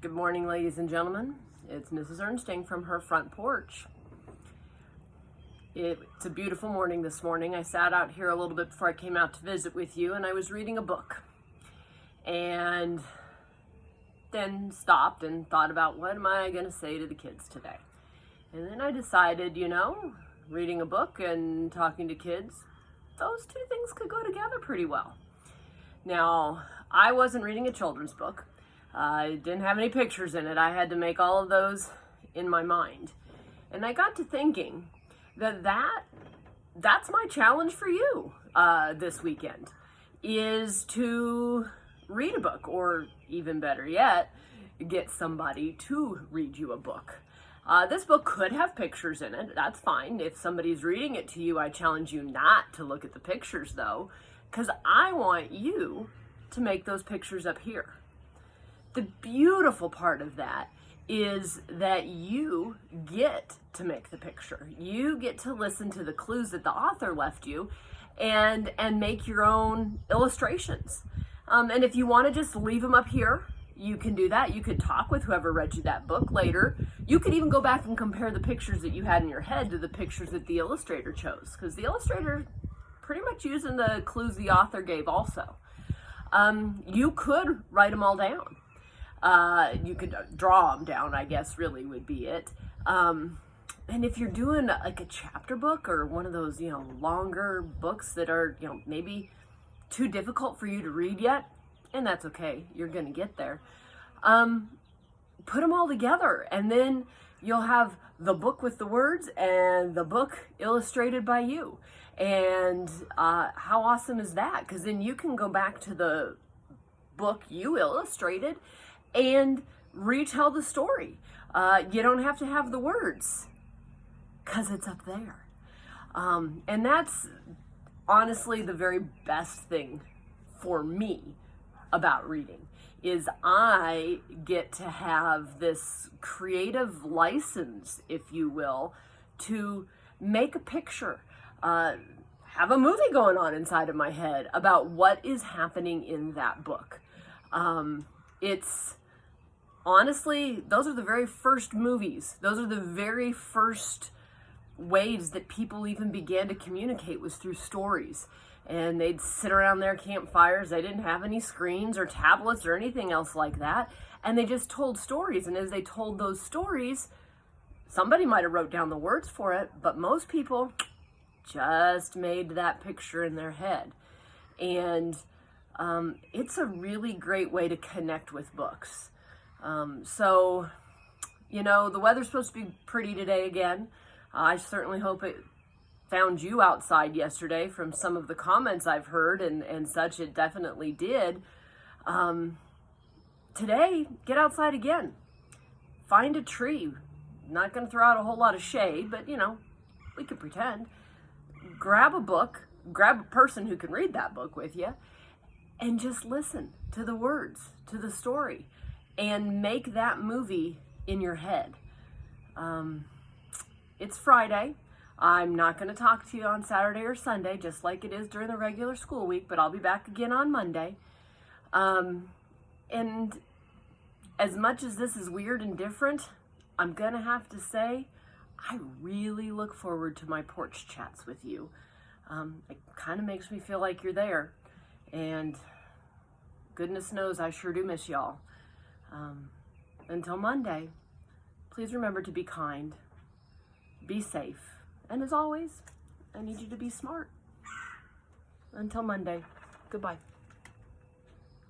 Good morning, ladies and gentlemen. It's Mrs. Ernsting from her front porch. It's a beautiful morning this morning. I sat out here a little bit before I came out to visit with you, and I was reading a book. And then stopped and thought about, what am I going to say to the kids today? And then I decided, reading a book and talking to kids, those two things could go together pretty well. Now, I wasn't reading a children's book. I didn't have any pictures in it. I had to make all of those in my mind. And I got to thinking that's my challenge for you this weekend, is to read a book, or even better yet, get somebody to read you a book. This book could have pictures in it. That's fine. If somebody's reading it to you, I challenge you not to look at the pictures, though, because I want you to make those pictures up here. The beautiful part of that is that you get to make the picture. You get to listen to the clues that the author left you and make your own illustrations. And if you want to just leave them up here, you can do that. You could talk with whoever read you that book later. You could even go back and compare the pictures that you had in your head to the pictures that the illustrator chose, because the illustrator pretty much using the clues the author gave also. You could write them all down. You could draw them down, I guess, really would be it. And if you're doing like a chapter book or one of those, longer books that are, maybe too difficult for you to read yet, and that's okay, you're going to get there. Put them all together, and then you'll have the book with the words and the book illustrated by you. And how awesome is that? Because then you can go back to the book you illustrated and retell the story. You don't have to have the words, because it's up there. And that's honestly the very best thing for me about reading, is I get to have this creative license, if you will, to make a picture, have a movie going on inside of my head about what is happening in that book. It's honestly, those are the very first movies. Those are the very first ways that people even began to communicate, was through stories. And they'd sit around their campfires. They didn't have any screens or tablets or anything else like that. And they just told stories. And as they told those stories, somebody might have wrote down the words for it, but most people just made that picture in their head. And it's a really great way to connect with books. So, the weather's supposed to be pretty today again. I certainly hope it found you outside yesterday. From some of the comments I've heard and such, it definitely did. Today, get outside again. Find a tree. Not going to throw out a whole lot of shade, but, we could pretend. Grab a book, grab a person who can read that book with you, and just listen to the words, to the story, and make that movie in your head. It's Friday. I'm not going to talk to you on Saturday or Sunday, just like it is during the regular school week, but I'll be back again on Monday. And as much as this is weird and different, I'm going to have to say, I really look forward to my porch chats with you. It kind of makes me feel like you're there. And goodness knows I sure do miss y'all. Until Monday, please remember to be kind, be safe, and as always, I need you to be smart. Until Monday, goodbye.